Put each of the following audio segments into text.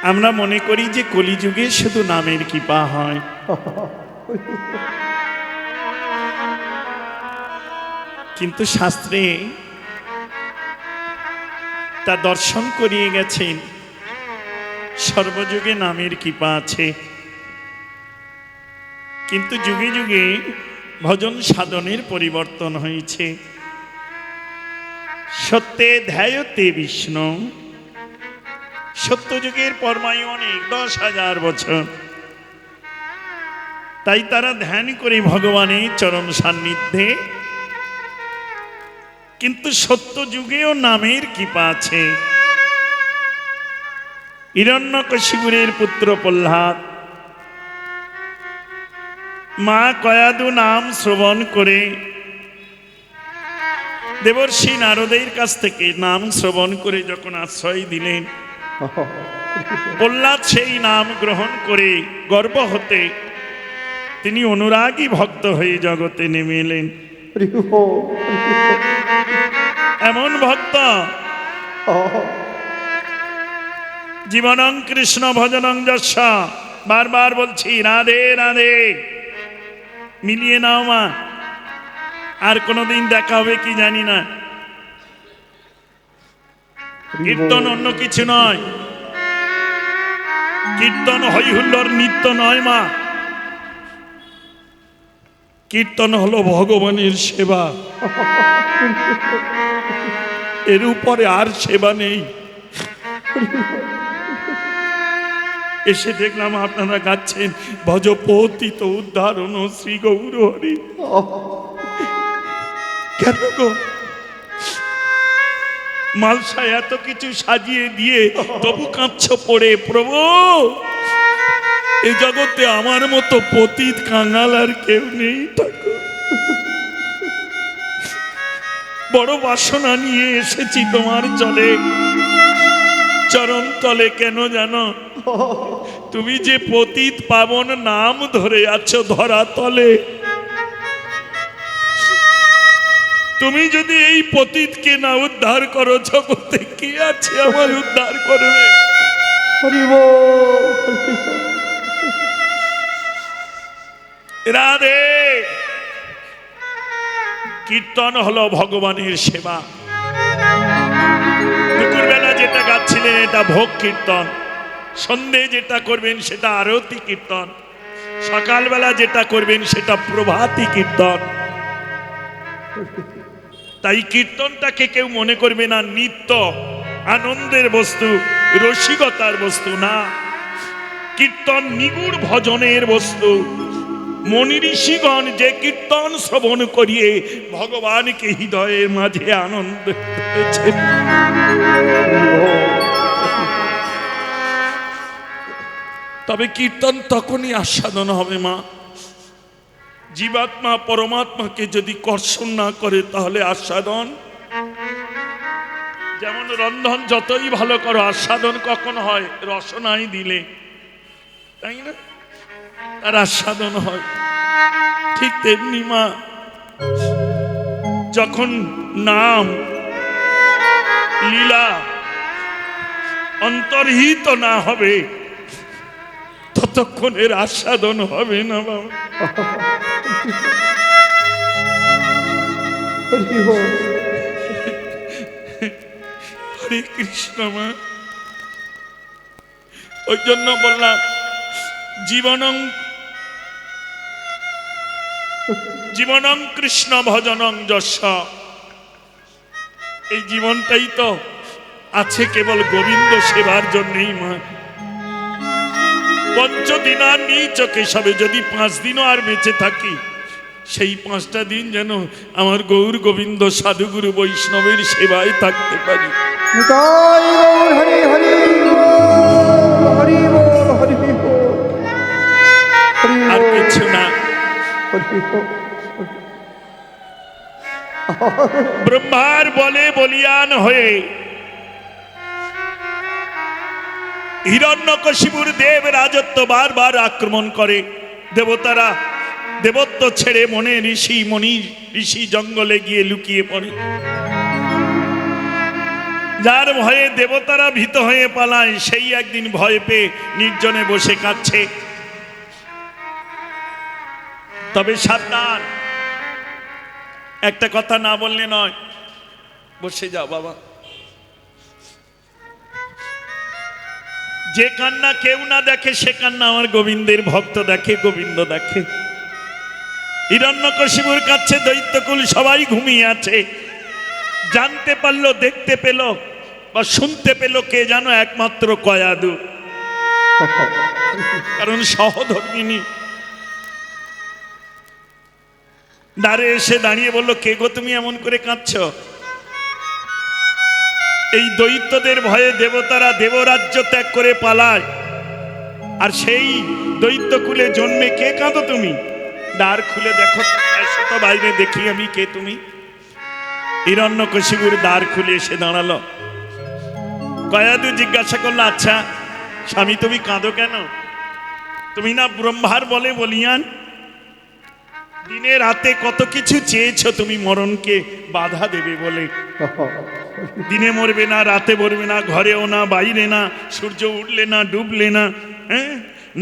আমরা মনে করি যে কলিযুগে শুধু নামের কৃপা হয়, কিন্তু শাস্ত্রে তা দর্শন করিয়ে গেছেন সর্বযুগে নামের কৃপা আছে, কিন্তু যুগে যুগে ভজন সাধনের পরিবর্তন হয়েছে। সত্যে ধ্যায়তে বিষ্ণু, সত্যযুগের পরমায়ু অনেক 10,000 বছর, তাই তারা ধ্যান করে ভগবানের চরণ সান্নিধ্যে। কিন্তু সত্য যুগেও নামের কৃপা আছে। হিরণ্যকশিপুরের পুত্র প্রহ্লাদ মা কয়াদু নাম শ্রবণ করে দেবর্ষি নারদের কাছ থেকে নাম শ্রবণ করে যখন আশ্রয় দিলেন, প্রহ্লাদ সেই নাম গ্রহণ করে গর্ব হতে তিনি অনুরাগী ভক্ত হয়ে জগতে নেমে এলেন। এমন ভক্ত জীবনং কৃষ্ণ ভজনং যশ, বারবার বলছি রাধে রাধে, মিলিয়ে নাও মা। আর কোনোদিন দেখা হবে কি জানি না। কীর্তন অন্য কিছু নয়, কীর্তন হই হুল্লোর নৃত্য নয় মা। কীর্তন হলো ভগবানের সেবা, এর উপরে আর সেবা নেই। এসে দেখলাম আপনারা গাচ্ছেন ভজ পতিত উদ্ধারণ শ্রী গৌর হরি। কেন গো মালসায় এত কিছু সাজিয়ে দিয়ে তবু কাঁদছ পড়ে? প্রভু, এই জগতে আমার মতো পতিত কাঙাল আর কেউ নেই। থাকো, বড় বাসনা নিয়ে এসেছি তোমার চলে চরণ তলে। কেন জানো? তুমি যে পতিত পাবন নাম ধরে আছো ধরা তলে, তুমি যদি এই পতিতকে না উদ্ধার করো, জগতে কে আছে আমার উদ্ধার করবে? রাধে। কীর্তন হলো ভগবানের সেবা। দুপুরবেলা যেটা গাচ্ছিলেন এটা ভোগ কীর্তন, সন্ধে যেটা করবেন সেটা আরতি কীর্তন, সকালবেলা যেটা করবেন সেটা প্রভাতী কীর্তন। তাই কীর্তনটাকে কেউ মনে করবে না নিত্য আনন্দের বস্তু, রসিকতার বস্তু না। কীর্তন নিগুড় ভজনের বস্তু। মনি ঋষিগণ যে কীর্তন শ্রবণ করিয়ে ভগবানকে হৃদয়ের মাঝে আনন্দ দিয়েছেন। তবে কীর্তন তখনই আস্বাদন হবে মা, জীবাত্মা পরমাত্মাকে যদি কর্ষণ না করে তাহলে আস্বাদন। যেমন রন্ধন যতই ভালো করো, আস্বাদন কখন হয়? রসনাই দিলে, তাই না? তার আস্বাদন হয়। ঠিক তেমনি মা, যখন নাম লীলা অন্তর্হিত না হবে ততক্ষণের আস্বাদন হবে না বাবা। হরে কৃষ্ণ মা। ওই জন্য বললাম জীবনং কৃষ্ণ ভজনং যশ। এই জীবনটাই তো আছে কেবল গোবিন্দ সেবার জন্যই মা। পঞ্চদিনা নিচকে সবে, যদি 5 দিনও আর বেঁচে থাকি, সেই 5টা দিন যেন আমার গৌর গোবিন্দ সাধুগুরু বৈষ্ণবের সেবায় থাকতে পারি। আর কিছু না। ব্রহ্মার বলে বলিয়ান হয়ে হিরণ্যকশিপুর দেব রাজত্ব বারবার আক্রমণ করে। দেবতারা দেবত্ব ছেড়ে মনে ঋষি জঙ্গলে গিয়ে লুকিয়ে পড়ে। যার ভয়ে দেবতারা ভীত হয়ে পালায়, সেই একদিন ভয় পেয়ে নির্জনে বসে কাঁদছে। তবে সাবধান, একটা কথা না বললে নয়। বসে যাও বাবা। যে কান্না কেউ না দেখে সে কান্না আমার গোবিন্দের ভক্ত দেখে, গোবিন্দ দেখে। হিরণ্যকশিপুর কাছে দৈত্যকুল সবাই ঘুমিয়ে আছে। জানতে পারলো, দেখতে পেল বা শুনতে পেল কে জানো? একমাত্র কয়াদু। কারণ সহধর্মিনী দ্বারে এসে দাঁড়িয়ে বলল, কে গো তুমি এমন করে কাঁদছো? এই দৈত্যদের ভয়ে দেবতারা দেবরাজ্য ত্যাগ করে পালায়, আর সেই দৈত্যকুলে জন্মে কে কাঁদো তুমি? দ্বার খুলে দেখো, এসো তো বাইরে দেখি আমি কে তুমি। হিরণ্যকশিপুর দ্বার খুলে এসে দাঁড়ালো। কয়াদু জিজ্ঞাসা করলো, আচ্ছা স্বামী তুমি কাঁদো কেন? তুমি না ব্রহ্মার বলে বলিয়ান, দিনে রাতে কত কিছু চেয়েছো তুমি মরণকে বাধা দেবে বলে। দিনে মরবে না, রাতে মরবে না, ঘরেও না, বাইরে না, সূর্য উঠলে না, ডুবলে না, হ্যাঁ,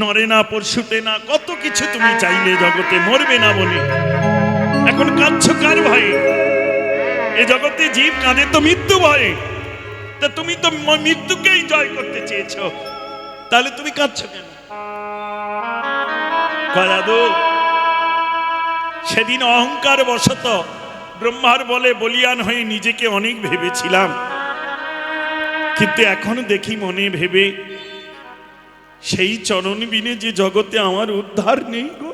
নরে না, পরশুতে না, কত কিছু তুমি চাইলে জগতে, মরবে না বলে। এখন কাঁদছো কার ভয়ে? এ জগতে জীব কাঁদে তো মৃত্যু ভয়ে। তা তুমি তো মৃত্যুকেই জয় করতে চেয়েছো, তাহলে তুমি কাঁদছো কেন? কয়াদু, সেদিন অহংকার বশত ব্রহ্মার বলে বলিয়ান হয়ে নিজেকে অনেক ভেবেছিলাম, কিন্তু এখন দেখি মনে ভেবে সেই চরণ বিনে যে জগতে আমার উদ্ধার নেই গো।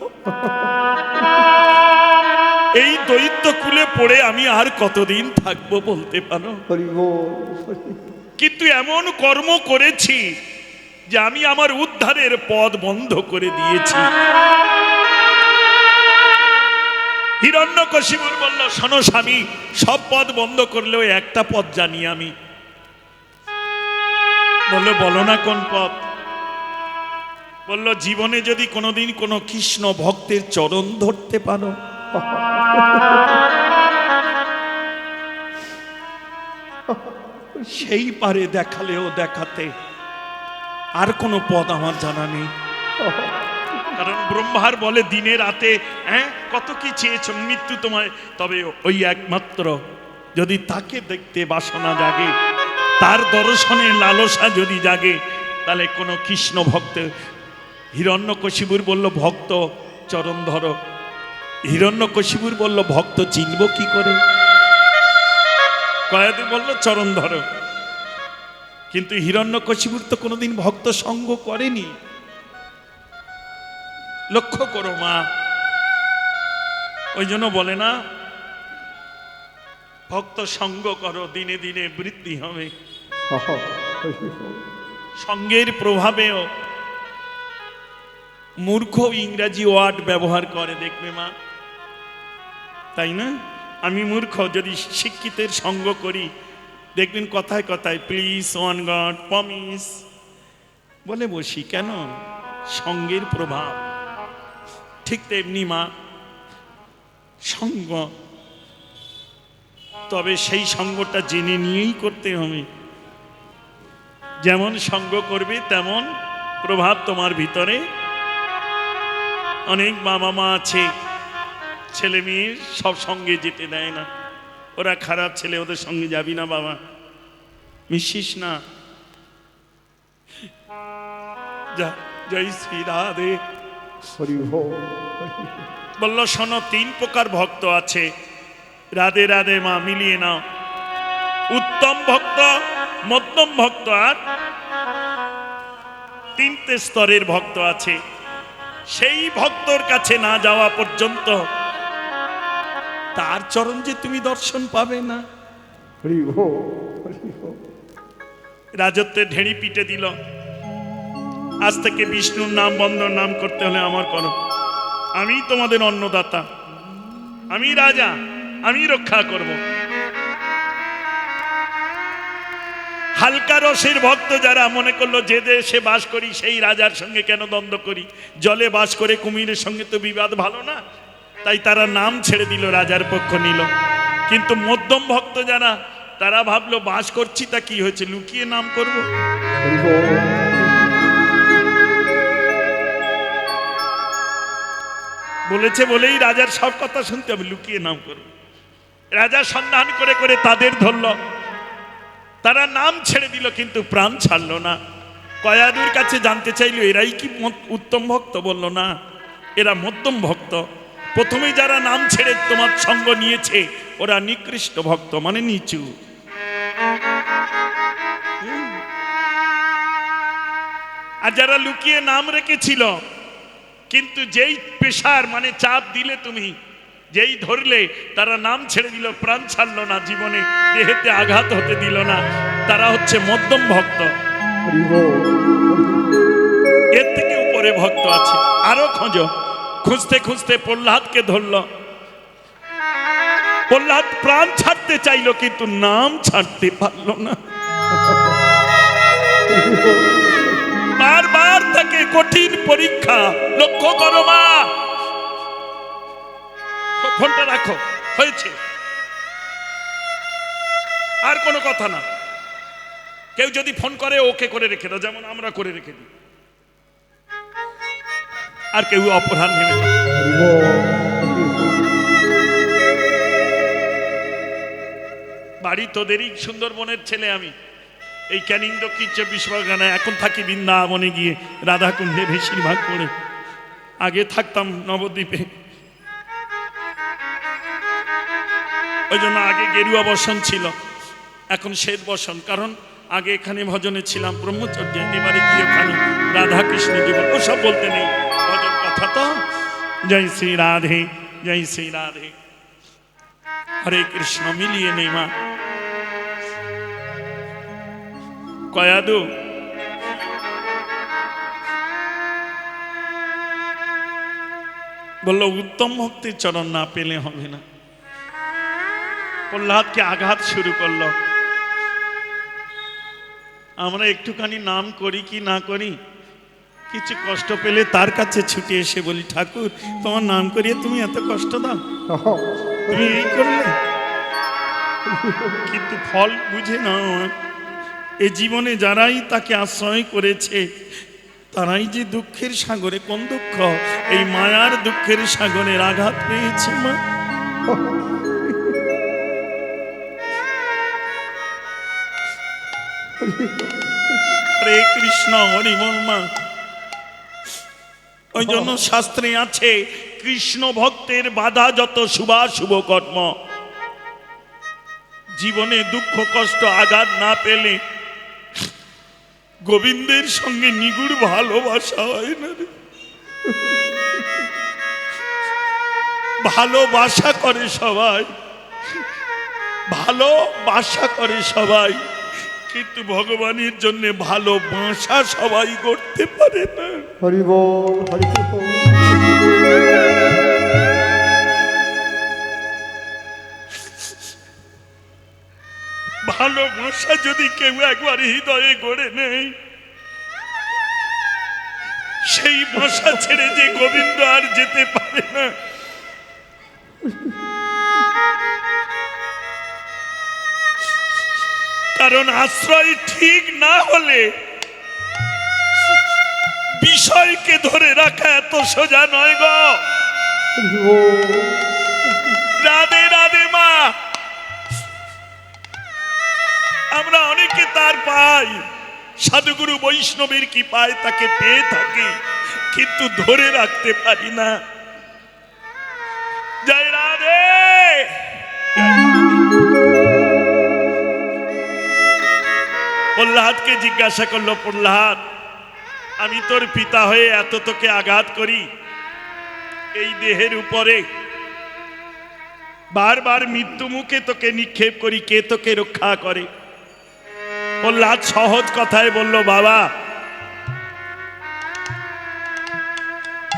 এই দৈত্য কুলে পড়ে আমি আর কতদিন থাকবো বলতে পারো? কিন্তু এমন কর্ম করেছি যে আমি আমার উদ্ধারের পথ বন্ধ করে দিয়েছি। হিরণ্যকশিপুর বলল, শোনো স্বামী, সব পথ বন্ধ করলেও একটা পথ জানি আমি। বললো, বলো না কোন পথ? বলল, জীবনে যদি কোনোদিন কোনো কৃষ্ণ ভক্তের চরণ ধরতে পারো, সেই পারে দেখালেও দেখাতে, আর কোনো পথ আমার জানা নেই। কারণ ব্রহ্মার বলে দিনে রাতে, হ্যাঁ, কত কি চেয়েছ, মৃত্যু তোমায়, তবে ওই একমাত্র যদি তাকে দেখতে বাসনা জাগে, তার দর্শনের লালসা যদি জাগে, তাহলে কোনো কৃষ্ণ ভক্তের। হিরণ্যকশিপুর বলল, ভক্ত চরণ ধরো। হিরণ্যকশিপুর বলল, ভক্ত চিনব কি করে? কয়াদু বলল, চরণ ধরো। কিন্তু হিরণ্যকশিপুর তো কোনোদিন ভক্ত সঙ্গ করেনি। লক্ষ্য করো মা, ওই জন্য বলে না, ভক্ত সঙ্গ করো, দিনে দিনে বৃদ্ধি হবে। সঙ্গের প্রভাবেও মূর্খ ইংরাজি ওয়ার্ড ব্যবহার করে, দেখবে মা, তাই না? আমি মূর্খ, যদি শিক্ষিতের সঙ্গ করি, দেখবেন কথায় কথায় প্লিজ, ওয়ান গড, প্রমিস বলে বসি। কেন? সঙ্গের প্রভাব। ঠিক তেমনি মা, সঙ্গ, তবে সেই সঙ্গটা জেনে নিয়েই করতে হবে। যেমন সঙ্গ করবে তেমন প্রভাব তোমার ভিতরে। অনেক বাবা মা আছে, ছেলে মেয়ে সব সঙ্গে যেতে দেয় না। ওরা খারাপ ছেলে, ওদের সঙ্গে যাবি না বাবা, মিশিস না। জয় শ্রী রাধে। বলল, শোনো, 3 প্রকার ভক্ত আছে। রাধে রাধে মা, মিলিয়ে নাও। উত্তম ভক্ত, মধ্যম ভক্ত, আর 3টে স্তরের ভক্ত আছে। সেই ভক্তর কাছে না যাওয়া পর্যন্ত তার চরণ যে তুমি দর্শন পাবে না। রাজত্বের ঢেড়ি পিটে দিল। আজ থেকে বিষ্ণুর নাম বন্ধ, নাম করতে হলে আমার করো। আমি তোমাদের অন্নদাতা, আমি রাজা, আমি রক্ষা করব। হালকা রসের ভক্ত যারা মনে করলো যে দেশে বাস করি সেই রাজার সঙ্গে কেন দ্বন্দ্ব করি, জলে বাস করে কুমিরের সঙ্গে তো বিবাদ ভালো না, তাই তারা নাম ছেড়ে দিল, রাজার পক্ষ নিল। কিন্তু মধ্যম ভক্ত যারা, তারা ভাবলো বাস করছি তা কি হয়েছে, লুকিয়ে নাম করব। হরি বল। বলেছে বলেই রাজার সব কথা শুনতে হবে, লুকিয়ে নাম করব। রাজা সন্ধান করে করে তাদের ধরল, তারা নাম ছেড়ে দিল কিন্তু প্রাণ ছাড়লো না। কয়াদুর কাছে জানতে চাইলো এরাই কি উত্তম ভক্ত, বলল না, এরা মধ্যম ভক্ত। প্রথমে যারা নাম ছেড়ে তোমার সঙ্গ নিয়েছে ওরা নিকৃষ্ট ভক্ত, মানে নিচু। আর যারা লুকিয়ে নাম রেখেছিল, কিন্তু যেই পেশার মানে চাপ দিলে তুমি, যেই ধরলে, তারা নাম ছেড়ে দিল, প্রাণ ছাড়লো না, জীবনে দেহেতে আঘাত হতে দিল না, তারা হচ্ছে মধ্যম ভক্ত। হরি বল। এর থেকে উপরে ভক্ত আছে, আরো খোঁজো। খুঁজতে খুঁজতে প্রহ্লাদকে ধরল। প্রহ্লাদ প্রাণ ছাড়তে চাইলো কিন্তু নাম ছাড়তে পারলো না। বারবার তাকে কঠিন পরীক্ষা। লক্ষ্য করো মা, ফোনটা রাখো, হয়েছে, আর কোনো কথা না। কেউ যদি ফোন করে ওকে করে রেখে দাও, যেমন আমরা করে রেখে দিই, আর কেউ অপরাধ নেবে না। হরি বল। বাড়ি তোদেরই, সুন্দরবনের ছেলে আমি। এই ক্যানিং দক্ষিণ 24 পরগনায়, এখন থাকি বৃন্দাবনে গিয়ে রাধাকুণ্ডে বেশিরভাগ পড়ে। আগে থাকতাম নবদ্বীপে, ওই জন্য আগে গেরুয়া বসন ছিল, এখন শ্বেত বসন। কারণ আগে এখানে ভজনে ছিলাম ব্রহ্মচর্য, এবারে গিয়ে ওখানে রাধা কৃষ্ণ জীবন, ওসব বলতে নেই, ভজন কথা তো। জয় শ্রী রাধে, জয় শ্রী রাধে, হরে কৃষ্ণ মিলিয়ে নেই মা। কয়াদু বলল উত্তম ভক্তির চরণ না পেলে হবে না। প্রহ্লাদকে আঘাত শুরু করলো। আমরা একটুখানি নাম করি কি না করি, কিছু কষ্ট পেলে তার কাছে ছুটে এসে বলি, ঠাকুর তোমার নাম করিয়ে তুমি এত কষ্ট দাও, তুমি এই করলে। কিন্তু ফল বুঝে না। এ জীবনে যারাই তাকে আশ্রয় করেছে তারাই যে দুঃখের সাগরে, কোন দুঃখ, এই মায়ার দুঃখের সাগরের আঘাত পেয়েছে মা। হরে কৃষ্ণ, হরি বল মা। ওই জন্য শাস্ত্রে আছে, কৃষ্ণ ভক্তের বাধা যত শুভাশুভ কর্ম। জীবনে দুঃখ কষ্ট আঘাত না পেলে গোবিন্দের সঙ্গে নিগুড় ভালোবাসা হয় না রে। ভালোবাসা করে সবাই, ভালোবাসা করে সবাই, কিন্তু ভগবানের জন্য ভালোবাসা সবাই করতে পারে না। হরি বল, হরি বল। ভালোবাসা যদি কেউ একবার হৃদয়ে গড়ে নেই, সেই ভাষা ছেড়ে যে গোবিন্দ আর যেতে পারে না। কারণ আশ্রয় ঠিক না হলে বিষয়কে ধরে রাখা এত সোজা নয় গো। হরি বল। রাধে রাধে মা। আমরা অনেকে তার পাই, সাধুগুরু বৈষ্ণবের কি পায় তাকে পেয়ে থাকি, কিন্তু ধরে রাখতে পারি না। জয় রাধে। প্রহ্লাদকে জিজ্ঞাসা করলো, প্রহ্লাদ আমি তোর পিতা হয়ে এত তোকে আঘাত করি এই দেহের উপরে, বারবার মৃত্যু মুখে তোকে নিক্ষেপ করি, কে তোকে রক্ষা করে? প্রহ্লাদ সহজ কথায় বলল, বাবা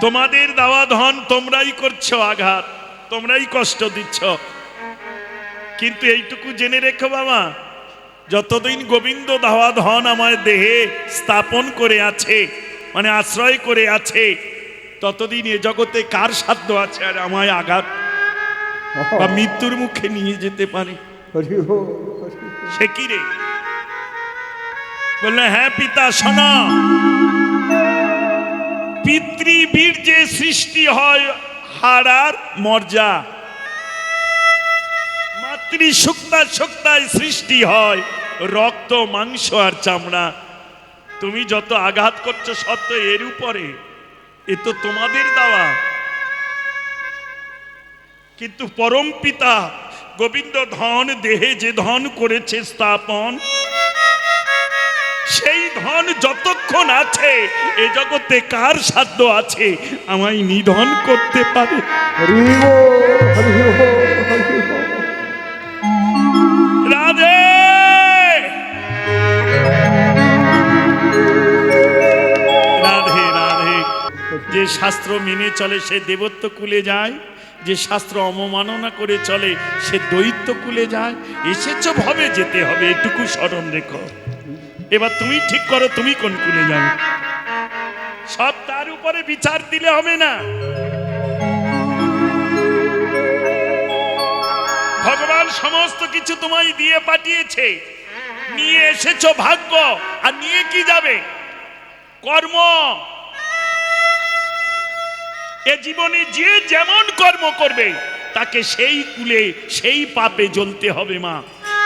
তোমাদের দেওয়া ধন তোমরাই করছো আঘাত, তোমরাই কষ্ট দিচ্ছ, কিন্তু এইটুকু জেনে রেখো বাবা, যতদিন গোবিন্দ দেওয়া ধন আমার দেহে স্থাপন করে আছে, মানে আশ্রয় করে আছে, ততদিন এ জগতে কার সাধ্য আছে আর আমায় আঘাত বা মৃত্যুর মুখে নিয়ে যেতে পারে? হরি বল, হরি বল। সে কি রে? বললে হ্যাঁ পিতা শোনো, পিতৃবীর্যে সৃষ্টি হয় হাড় আর মর্যা, মাতৃ শুক্তায় সৃষ্টি হয় রক্ত মাংস আর চামড়া। তুমি যত আঘাত করছো সত্য এর উপরে, এ তো তোমাদের দেওয়া। কিন্তু পরম পিতা গোবিন্দ ধন দেহে যে ধন করেছে স্থাপন, সেই ধন যতক্ষণ আছে এ জগতে কার সাধ্য আছে আমায় নিধন করতে পারে? হরি বল, হরি বল, হরি বল। রাধে রাধে রাধে। যে শাস্ত্র মেনে চলে সে দেবত্ব কুলে যায়, যে শাস্ত্র অবমাননা করে চলে সে দৈত্য কুলে যায়। এসেছ ভবে যেতে হবে, এটুকু স্মরণ রেখো। এবার তুমি ঠিক করো তুমি কোন কুলে যাবে। সব তার উপরে বিচার দিলে হবে না। ভগবান সমস্ত কিছু তোমায় দিয়ে পাঠিয়েছে, নিয়ে এসেছো ভাগ্য, আর নিয়ে কি যাবে? কর্ম। এ জীবনে যে যেমন কর্ম করবে তাকে সেই কুলে সেই পাপে জ্বলতে হবে মা,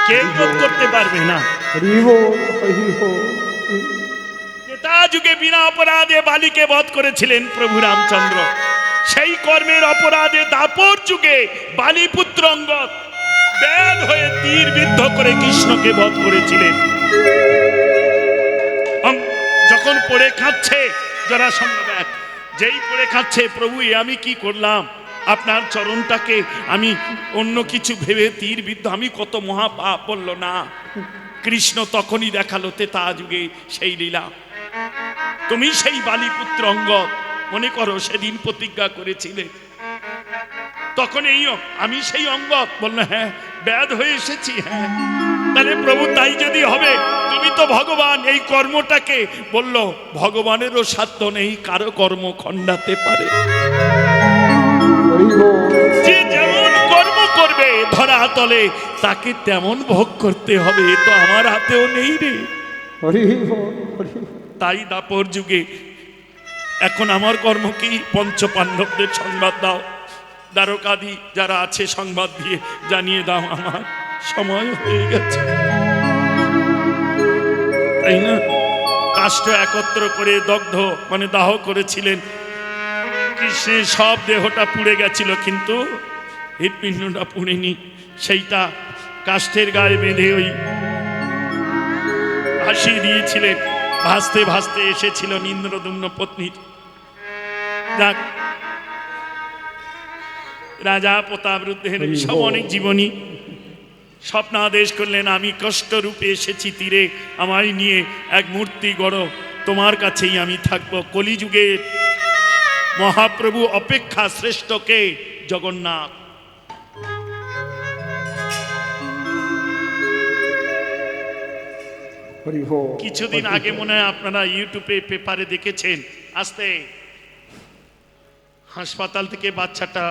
কেউ রোধ করতে পারবে না। হরি বল, হরি বল। ত্রেতা যুগে বিনা অপরাধে বালিকে বধ করেছিলেন প্রভু রামচন্দ্র। সেই কর্মের অপরাধে দাপর যুগে বালিপুত্র অঙ্গদ ব্যাধ হয়ে তীর বিদ্ধ করে কৃষ্ণকে বধ করেছিলেন। যখন পড়ে খাচ্ছে জরাসন্ধ ব্যাধ, যেই পড়ে খাচ্ছে, প্রভু এ আমি কি করলাম, আপনার চরণটাকে আমি অন্য কিছু ভেবে তীর বিদ্ধ, আমি কত মহাপাপ। বলল না, কৃষ্ণ তখনই দেখালো ত্রেতা যুগে সেই লীলা। তুমি সেই বালিপুত্র অঙ্গদ, মনে করো সেদিন প্রতিজ্ঞা করেছিলে, তখন এই আমি সেই অঙ্গদ। বললো হ্যাঁ, ব্যাধ হয়ে এসেছি। হ্যাঁ, তাহলে প্রভু তাই যদি হবে, তুমি তো ভগবান, এই কর্মটাকে, বলল ভগবানেরও সাধ্য নেই কারো কর্ম খণ্ডাতে পারে। হরি বল। যে যেমন কর্ম করবে ধরা তলে তাকে তেমন ভোগ করতে হবে, এ তো আমার হাতেও নেই রে। হরি বল, হরি বল। তাই দাপর যুগে এখন আমার কর্ম কি? পঞ্চ পাণ্ডবদের সংবাদ দাও, দ্বারকাদি যারা আছে সংবাদ দিয়ে জানিয়ে দাও আমার সময় হয়ে গেছে। তাই না? কাষ্ঠ একত্র করে দগ্ধ মানে দাহ করেছিলেন। কৃষ্ণের সব দেহটা পুড়ে গেছিল, কিন্তু হৃৎপিণ্ডটা পুড়েনি। সেইটা কাষ্ঠের গায়ে বেঁধে ওই ভাসিয়ে দিয়েছিলেন। ভাসতে ভাসতে এসেছিল ইন্দ্রদুম্ন পত্নীর। যাক, রাজা প্রতাপরুদ্ধের সব অনেক জীবনী স্বপ্নাদেশ করলেন, আমি কষ্ট রূপে এসেছি তীরে, আমায় নিয়ে এক মূর্তি গড়, তোমার কাছেই আমি থাকবো। কলিযুগের মহাপ্রভু অপেক্ষা শ্রেষ্ঠকে জগন্নাথ। হরি বল। কিছুদিন আগে মনে হয় আপনারা ইউটিউবে পেপারে দেখেছেন, আসতে হাসপাতাল থেকে বাচ্চাটা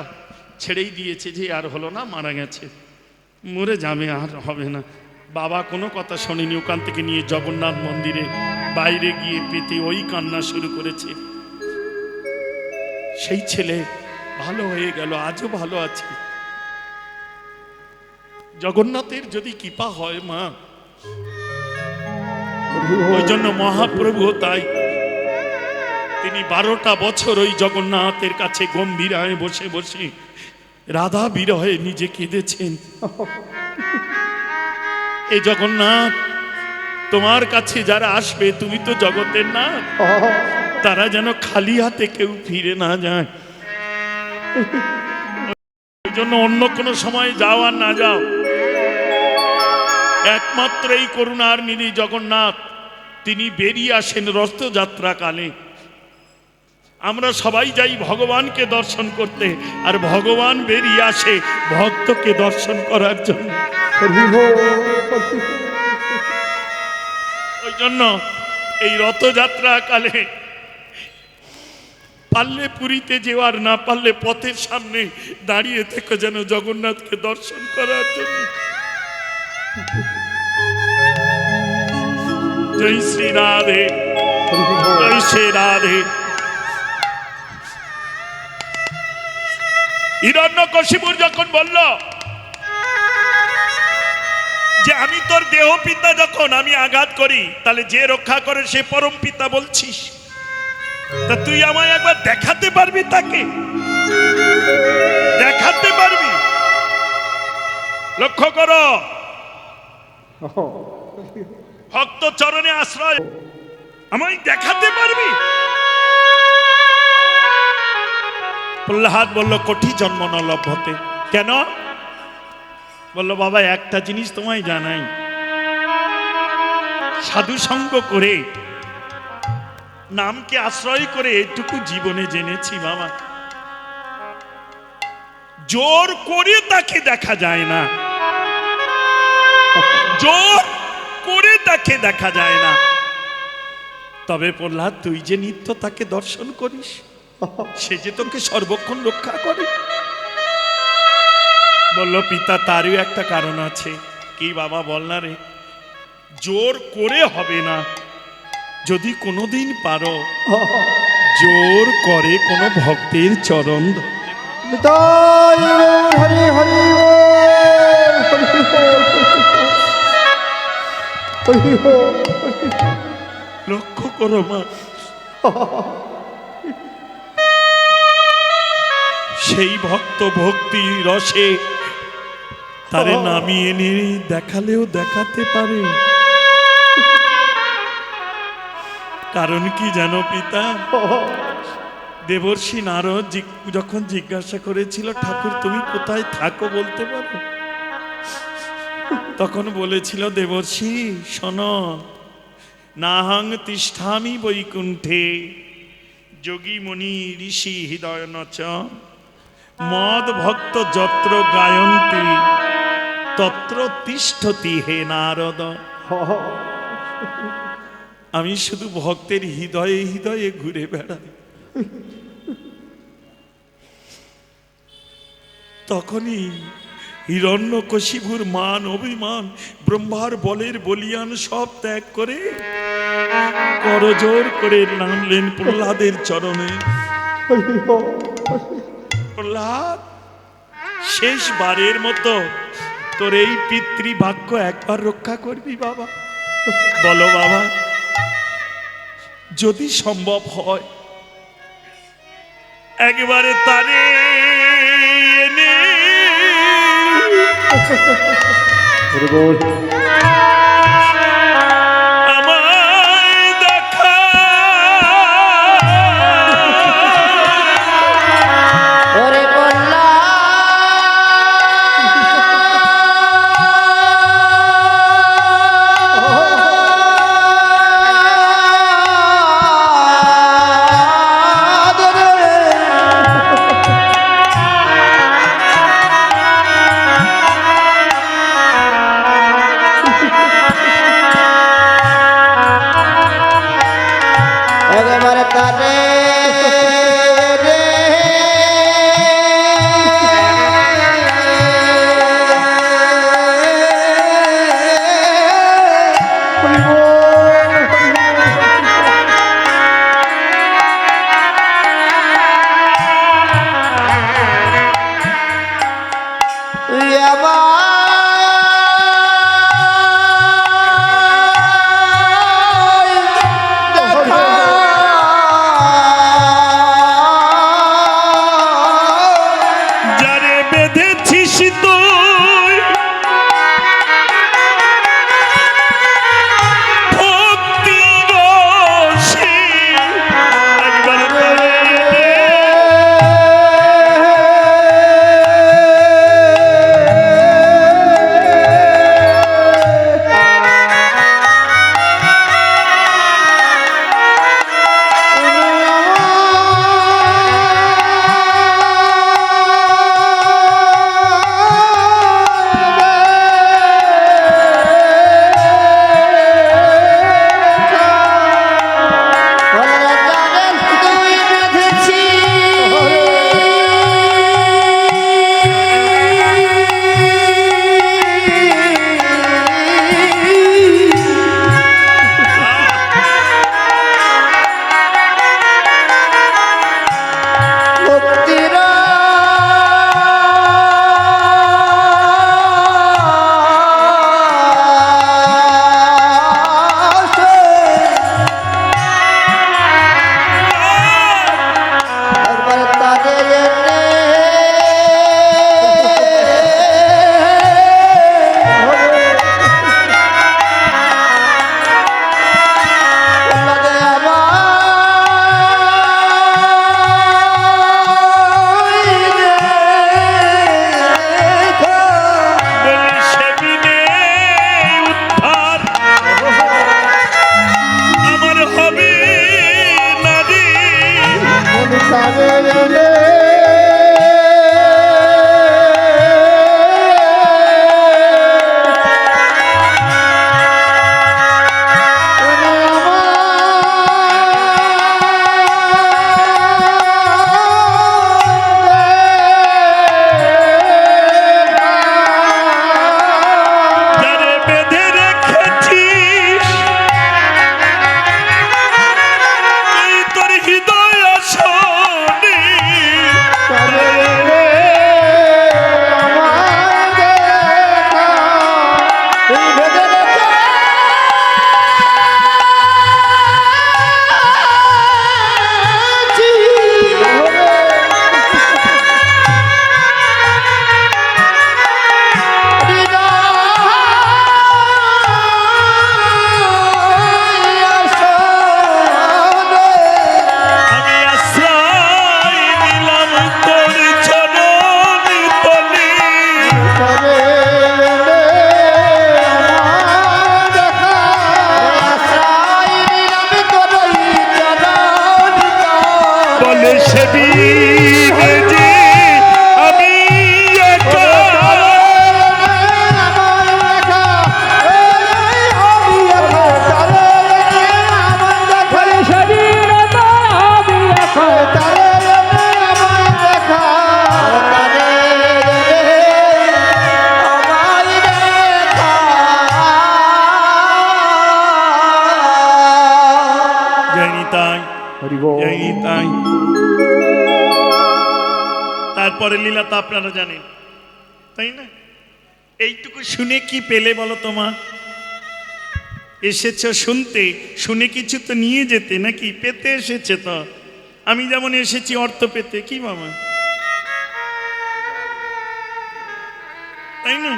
ছেড়েই দিয়েছে, যে আর হলো না, মারা গেছে, মরে যাবে, আর হবে না। বাবা কোনো কথা শোনেনি, ওখান থেকে নিয়ে জগন্নাথ মন্দিরে বাইরে গিয়ে পেতে ওই কান্না শুরু করেছে। সেই ছেলে ভালো হয়ে গেল, আজও ভালো আছে। জগন্নাথের যদি কৃপা হয় মা, ওই জন্য মহাপ্রভু তাই তিনি 12টা বছর ওই জগন্নাথের কাছে গম্ভীরায় বসে বসে রাধা বিরহে নিজে কেঁদেছেন। এই জগন্নাথ, তোমার কাছে যারা আসবে, তুমি তো জগতের না, তারা যেন খালি হাতে কেউ ফিরে না যায়। ওই জন্য অন্য কোনো সময় যাও আর না যাও, একমাত্র এই করুণার নিধি জগন্নাথ তিনি বেরিয়ে আসেন রথযাত্রা কালে। আমরা সবাই যাই ভগবানকে দর্শন করতে, আর ভগবান বেরিয়ে আসে ভক্তকে দর্শন করার জন্য। ওই জন্য এই রথযাত্রা কালে পারলে পুরীতে যেওয়ার, না পারলে পথের সামনে দাঁড়িয়ে থেকে যেন জগন্নাথকে দর্শন করার জন্য। জয় শ্রী রাধে, হরি বল। জয় শ্রী রাধে। হিরণ্যকশিপুর যখন বলল যে আমি তোর দেহ পিতা, যখন আমি আঘাত করি তাহলে যে রক্ষা করে সে পরম পিতা বলছিস, তা তুই আমায় একবার দেখাতে পারবি, তাকে দেখাতে পারবি? লক্ষ্য করো, ভক্ত চরণে আশ্রয়, আমায় দেখাতে পারবি? প্রহ্লাদ বলল কোটি জন্ম ন লভ্যতে। কেন? বলল বাবা একটা জিনিস তোমায় জানাই, সাধু সঙ্গ করে নামকে আশ্রয় করে এটুকু জীবনে জেনেছি বাবা, জোর করে তাকে দেখা যায় না, জোর করে তাকে দেখা যায় না। তবে প্রহ্লাদ তুই যে নিত্য তাকে দর্শন করিস, সে যে তোকে সর্বক্ষণ রক্ষা করে। বলল পিতা তারও একটা কারণ আছে। কি বাবা বল না রে? জোর করে হবে না, যদি কোনোদিন পারো জোর করে কোনো ভক্তের চরণ ধরে। নিতাই গৌর হরি হরি বল, হরি বল, হরি বল, হরি বল। লক্ষ্য করো মা, সেই ভক্ত ভক্তি রসে তারে নামিয়ে নিয়ে দেখালেও দেখাতে পারে। কারণ কি জানো পিতা? দেবর্ষি নারদ যখন জিজ্ঞাসা করেছিল ঠাকুর তুমি কোথায় থাকো বলতে পারো, তখন বলেছিল দেবর্ষি শোনো, নাহং তিষ্ঠামি বৈকুণ্ঠে যোগী মুনি ঋষি হৃদয় নচ মদ ভক্ত যত্র গায়ন্তি তত্র তিষ্ঠতি হে নারদ। আমি শুধু ভক্তের হৃদয়ে হৃদয়ে ঘুরে বেড়াই। তখনই হিরণ্যকশিপুর মান অভিমান ব্রহ্মার বলের বলিয়ান সব ত্যাগ করে করজোর করে নামলেন প্রহ্লাদের চরণে। হরি বল। প্রহ্লাদ শেষবারের মতো তোর এই পিতৃবাক্য একবার রক্ষা করবি বাবা? বলো বাবা, যদি সম্ভব হয় একবারে তারে এনে হরি বল। আমায় দেখা। ওরে একেবারে তারে রে হরি বল, হরি বল। তুই আমার দেখা যারে বেঁধে রেখেছিস তুই তোর হৃদয় আসনে, আমি আশ্রয় নিলাম তোর চরণ তলে। বলে সেদিনে যে আমি একা, জানি তাই হরি বল। জানি তাই। তারপরে লীলা তো আপনারা জানেন, তাই না? এইটুকু শুনে কি পেলে বলো তোমা? এসেছ শুনতে, শুনে কিছু তো নিয়ে যেতে নাকি? পেতে এসেছে তো। আমি যেমন এসেছি অর্থ পেতে, কি বাবা, তাই না?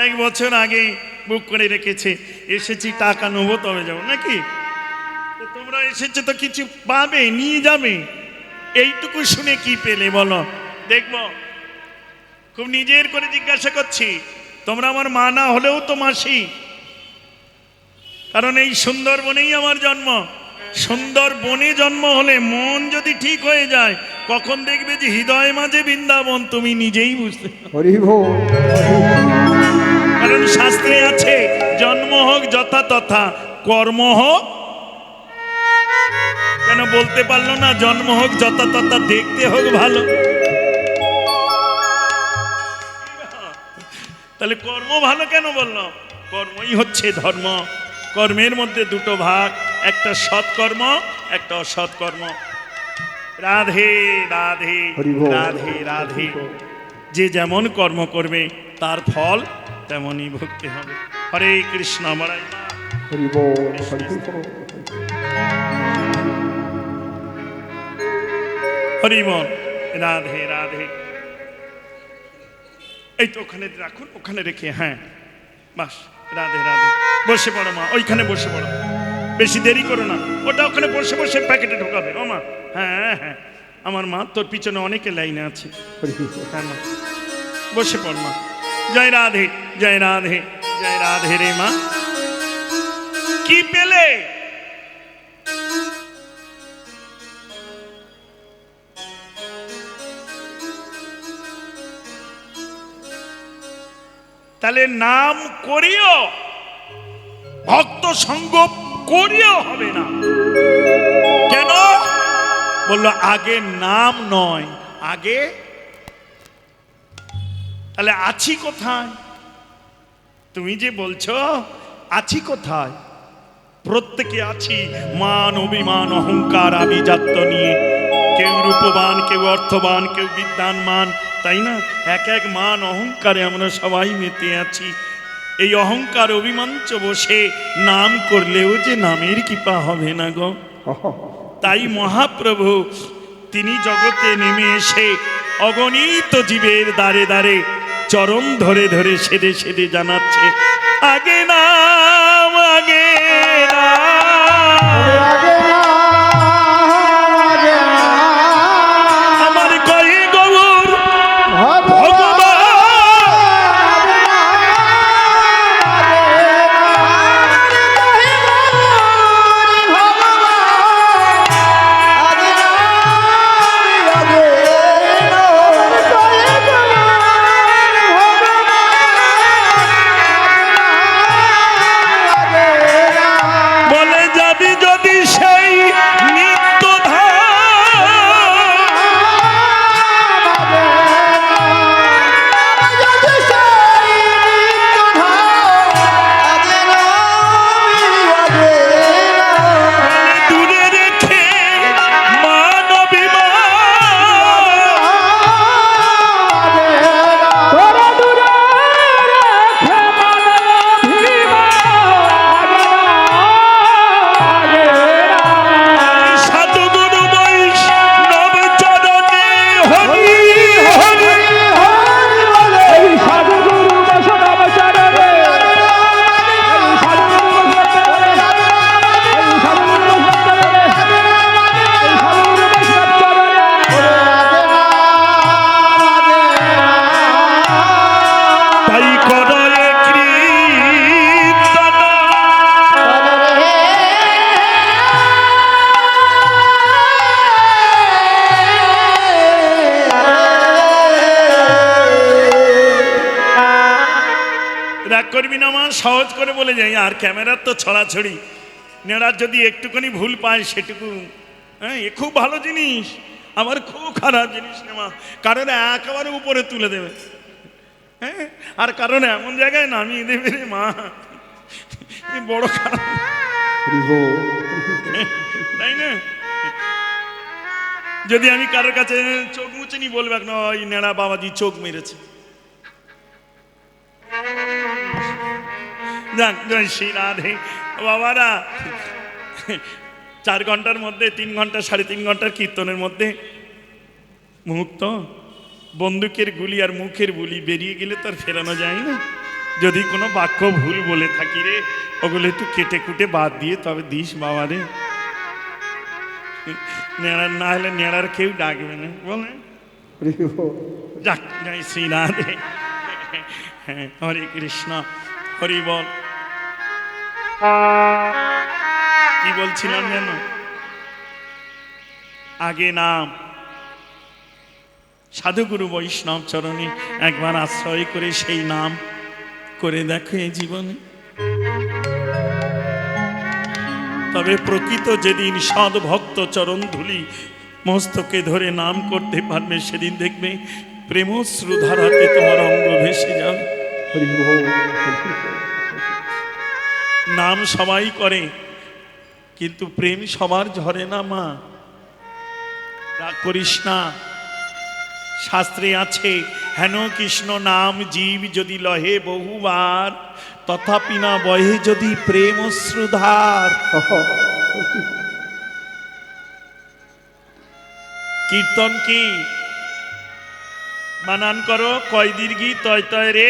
1 বছর আগে বুক করে রেখেছে, এসেছি টাকা নেবো তবে যাবো নাকি? তো তোমরা এসেছো তো কিছু পাবে, নিয়ে যাবে। এইটুকু শুনে কি পেলে বলো? দেখবো, খুব নিজের করে জিজ্ঞাসা করছি। তোমরা আমার মা না হলেও তো মাসি, কারণ এই সুন্দরবনেই আমার জন্ম। সুন্দরবনে জন্ম হলে মন যদি ঠিক হয়ে যায়, কখন দেখবে যে হৃদয় মাঝে বৃন্দাবন, তুমি নিজেই বুঝতে। হরি বল। কারণ শাস্ত্রে আছে, জন্ম হোক যথা তথা, কর্ম হোক। কেন বলতে পারলো না জন্ম হোক যথা তথা, দেখতে হোক ভালো? তাহলে কর্ম ভালো কেন বললো? কর্মই হচ্ছে ধর্ম। কর্মের মধ্যে দুটো ভাগ, একটা সৎকর্ম, একটা অসৎকর্ম। রাধে রাধে হরি বল। রাধে রাধে। যে যেমন কর্ম করবে তার ফল তেমনই ভুগতে হবে। হরে কৃষ্ণ বড়াই। হরি বল। হরি বল। হরি বল। রাধে রাধে। এই তো ওখানে রাখুন, ওখানে রেখে, হ্যাঁ বাস। রাধে রাধে। বসে পড়ো মা, ওইখানে বসে পড়ো, বেশি দেরি করো না। ওটা ওখানে বসে বসে প্যাকেটে ঢোকাবে। ও মা, হ্যাঁ হ্যাঁ, আমার মা তোর পিছনে অনেকে লাইনে আছে। হরি বল। হ্যাঁ মা, বসে পড় মা। জয় রাধে জয় রাধে জয় রাধে রে মা। কি পেলে? তাহলে নাম করিও, ভক্ত সঙ্গ করিও হবে না। কেন বললো? আগে নাম নয়, আগে। তাহলে আছি কোথায়? তুমি যে বলছো আছি কোথায়? প্রত্যেকে আছি মান অভিমান অহংকার আভিজাত্য নিয়ে। কেউ রূপবান, কেউ অর্থবান, কেউ বিদ্যানমান, তাই না? এক এক মান অহংকারে আমরা সবাই মেতে আছি। এই অহংকার অভিমাঞ্চ বসে নাম করলেও যে নামের কৃপা হবে না গো। তাই মহাপ্রভু তিনি জগতে নেমে এসে অগণিত জীবের দ্বারে দ্বারে চরণ ধরে ধরে সেদে সেদে জানাচ্ছে, আগে নাম, আগে আমার কয়ে গৌর ভগবান। করবি না মা, সহজ করে বলে যাই। আর ক্যামেরার তো ছড়াছড়ি, নেড়ার যদি একটুখানি ভুল পায় সেটুকু, হ্যাঁ এ খুব ভালো জিনিস, আবার খুব খারাপ জিনিস না মা। কারণ একেবারে উপরে তুলে দেবে, হ্যাঁ, আর কারণ এমন জায়গায় নামিয়ে দেবে রে মা, এ বড় খারাপ, হরি বল। তাই না? যদি আমি কারোর কাছে চোখ মুছে নি, বলবে না ওই নেড়া বাবাজি চোখ মেরেছে। যাক, জয় শ্রী রাধে। বাবারা 4 ঘন্টার মধ্যে 3 ঘন্টা 3.5 ঘন্টার কীর্তনের মধ্যে মুক্ত বন্দুকের গুলি আর মুখের বুলি বেরিয়ে গেলে তো আর ফেরানো যায় না। যদি কোনো বাক্য ভুল বলে থাকি রে, ওগুলো একটু কেটে কুটে বাদ দিয়ে তবে দিস বাবা রে। নেড়ার না হলে নেড়ার কেউ ডাকবে না, বলে হরি বল। যাক, জয় শ্রী রাধে। হ্যাঁ, হরে কৃষ্ণ, হরি বল। কি বলছিলাম যেন? আগে নাম, সাধুগুরু বৈষ্ণব চরণে একবার আশ্রয় করে সেই নাম করে দেখো এই জীবনে। তবে প্রকৃত যেদিন সৎ ভক্ত চরণ ধুলি মস্তকে ধরে নাম করতে পারবে, সেদিন দেখবে প্রেমশ্রুধারাতে তোমার অঙ্গ ভেসে যাবে। হরি বল। নাম সবাই করে, কিন্তু প্রেম সবার ঝরে না মা, রাগ করিস না। শাস্ত্রে আছে, হেন কৃষ্ণ নাম জীব যদি লহে বহুবার, তথাপি না বহে যদি প্রেম শ্রুধার। কীর্তন কি? বানান করো, কয় দীর্ঘি তয় তয় রে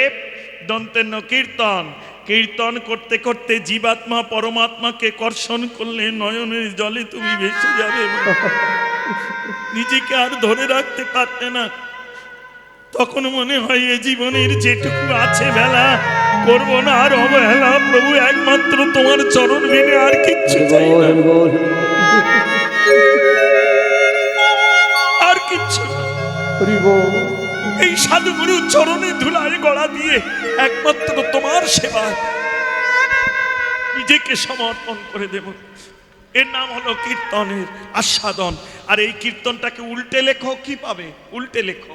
দন্তেন্ন কীর্তন। কীর্তন করতে করতে জীবাত্মা পরমাত্মাকে কর্ষণ করলে নয়নের জলে তুমি ভেসে যাবে, নিজেকে আর ধরে রাখতে পারবে না। তখন মনে হয় এ জীবনের যেটুকু আছে বেলা করব না আর অবহেলা। প্রভু একমাত্র তোমার চরণ বিনে আর কিচ্ছু চাই না, হরি বল। আর কিচ্ছু না। হরি বল। এই সাধুগুরু চরণে ধুলায় গড়া দিয়ে একমাত্র তোমার সেবা নিজেকে সমর্পণ করে দেব। এর নাম হলো কীর্তনের আস্বাদন। আর এই কীর্তনটাকে উল্টে লেখো, কি পাবে? উল্টে লেখো।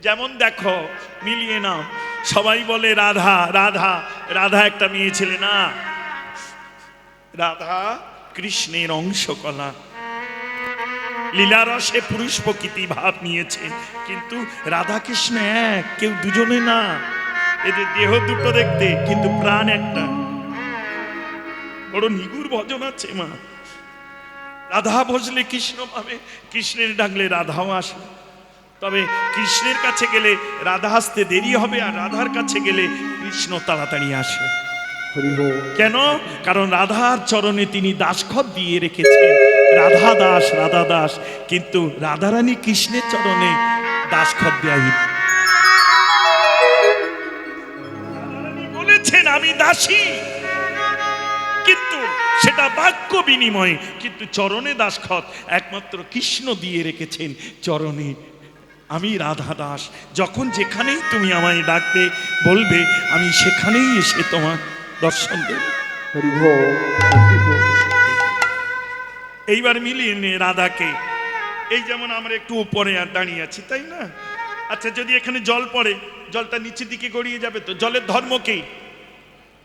যেমন দেখো, মিলিয়ে নাও। সবাই বলে রাধা রাধা, রাধা একটা মেয়ে ছেলে না, রাধা কৃষ্ণের অংশকলা, লীলারসে পুরুষ প্রকৃতি ভাব নিয়েছে। কিন্তু রাধা কৃষ্ণ এক, কেউ দুজনে না। এদের দেহ দুটো দেখতে, কিন্তু প্রাণ একটা। বড় নিগুড় ভজন আছে মা। রাধা বসলে কৃষ্ণ পাবে, কৃষ্ণের ডাকলে রাধাও আসবে। তবে কৃষ্ণের কাছে গেলে রাধা আসতে দেরি হবে, আর রাধার কাছে গেলে কৃষ্ণ তাড়াতাড়ি আসবে। হরি বল। কেন? কারণ রাধার চরণে তিনি দাসখত দিয়ে রেখেছেন, রাধা দাস রাধা দাস। কিন্তু রাধারানী কৃষ্ণের চরণে দাসখত দেয়, বলেছেন আমি দাসী, কিন্তু সেটা বাক্য বিনিময়ে। কিন্তু চরণে দাসখত একমাত্র কৃষ্ণ দিয়ে রেখেছেন চরণে। আমি রাধা দাস, যখন যেখানেই তুমি আমায় ডাকবে বলবে, আমি সেখানেই এসে তোমার দর্শন দেব। হরি বল। এইবার মিলিয়ে নে রাধাকে। এই যেমন আমরা একটু উপরে আর দাঁড়িয়ে আছি, তাই না? আচ্ছা, যদি এখানে জল পড়ে, জলটা নিচের দিকে গড়িয়ে যাবে তো। জলের ধর্ম কি?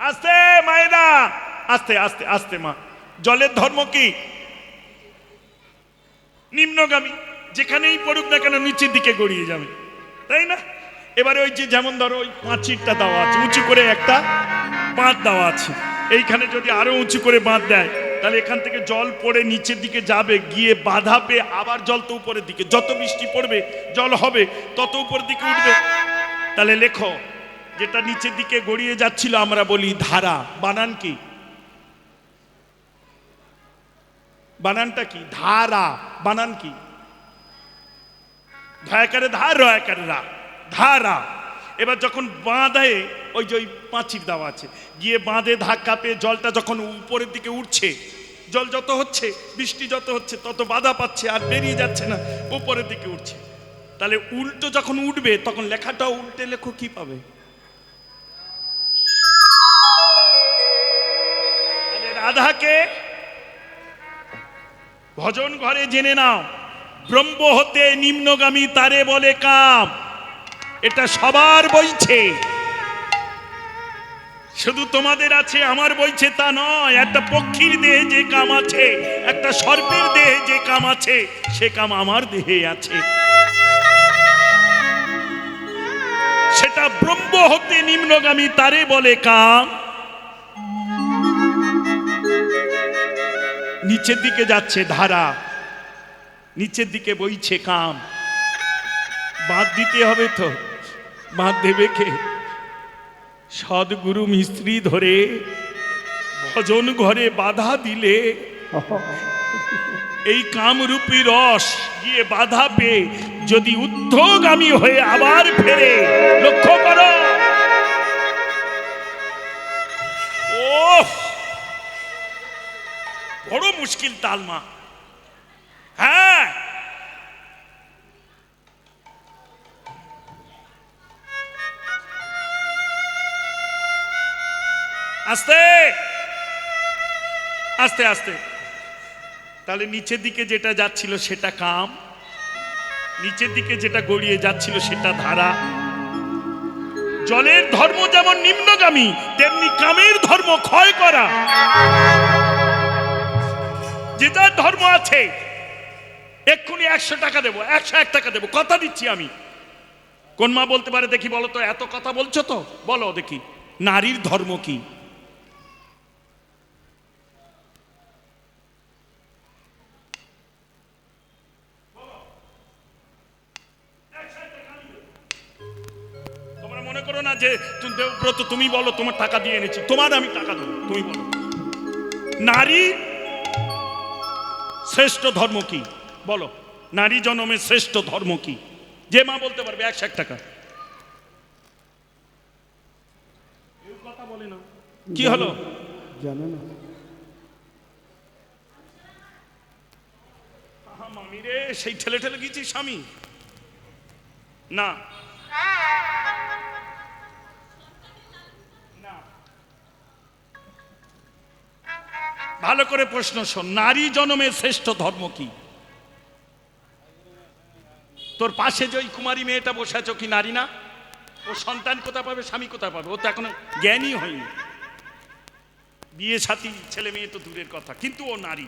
আস্তে মায়েরা, আস্তে আস্তে আস্তে মা। জলের ধর্ম কি? নিম্নগামী। যেখানেই পড়ুক না কেন নিচের দিকে গড়িয়ে যাবে, তাই না? এবারে ওই যে যেমন ধরো ওই পাঁচিরটা দেওয়া আছে, উঁচু করে একটা বাঁধ দেওয়া আছে, এইখানে যদি আরো উঁচু করে বাঁধ দেয়, তাহলে এখান থেকে জল পড়ে নিচের দিকে যাবে, গিয়ে বাধা পেয়ে আবার জল তো উপরের দিকে, যত বৃষ্টি পড়বে জল হবে তত উপরের দিকে উঠবে। তাহলে লেখো, যেটা নিচের দিকে গড়িয়ে যাচ্ছিল আমরা বলি ধারা। বানান কি? বানানটা কি? ধারা। বানান কি? ধয়াকারে ধার, রয়াকারে রা, ধারা। এবার যখন বাঁধে, ওই যে ওই পাঁচির দেওয়া আছে, গিয়ে বাঁধে ধাক্কা পেয়ে জলটা যখন উপরের দিকে উঠছে, জল যত হচ্ছে, বৃষ্টি যত হচ্ছে, তত বাধা পাচ্ছে, আর বেরিয়ে যাচ্ছে না, উপরের দিকে উঠছে। তাহলে উল্টো যখন উঠবে তখন লেখাটাও উল্টে লেখো, কি পাবে? বাধাকে ভজন ঘরে জেনে নাও, ব্রহ্ম হতে নিম্নগামী তারে বলে কাম। এটা সবার বইছে, শুধু তোমাদের আছে আমার বইছে তা নয়। একটা পক্ষীর দেহে যে কাম আছে, একটা সর্পের দেহে যে কাম আছে, সে কাম আমার দেহে আছে। সেটা ব্রহ্ম হতে নিম্নগামী তারে বলে কাম। নিচের দিকে যাচ্ছে ধারা, নিচের দিকে বইছে কাম। বাঁধ দিতে হবে তো, বাঁধ দেবে কে? সদ্গুরু মিস্ত্রি ধরে ভজন ঘরে বাধা দিলে এই কামরূপী রস গিয়ে বাধা পেয়ে যদি ঊর্ধ্বগামী হয়ে আবার ফেরে, লক্ষ্য করো। ও বড় মুশকিল তালমা। হ্যাঁ, আস্তে আস্তে আস্তে। তাহলে নিচের দিকে যেটা যাচ্ছিল সেটা কাম, নিচের দিকে যেটা গড়িয়ে যাচ্ছিল সেটা ধারা। জলের ধর্ম যেমন নিম্নগামী, তেমনি কামের ধর্ম ক্ষয় করা। যে যার ধর্ম আছে, এক্ষুনি 100 টাকা দেবো, 101 টাকা দেবো, কথা দিচ্ছি আমি। কোন মা বলতে পারে দেখি, বলো তো, এত কথা বলছো তো বলো দেখি, নারীর ধর্ম কি? তোমরা মনে করো না যে দেবব্রত তুমি বলো তোমার টাকা দিয়ে এনেছি, তোমার আমি টাকা দেবো, তুমি বলো নারী শ্রেষ্ঠ ধর্ম কি? বলো, নারী জন্মের শ্রেষ্ঠ ধর্ম কি? যে মা বলতে পারবে 101 টাকা। কথা বলে না, কি হলো? জানে না। মামি রে, সেই ঠেলে ঠেলে গেছি স্বামী না। ভালো করে প্রশ্ন শোন, নারী জন্মের শ্রেষ্ঠ ধর্ম কি? তোর পাশে যে ওই কুমারী মেয়েটা বসে আছে, কি নারী না? ও সন্তান কোথা পাবে, স্বামী কোথা পাবে? ও তো এখনো জ্ঞানই হয়নি, বিয়ে সাথী ছেলে মেয়ে তো দূরের কথা, কিন্তু ও নারী।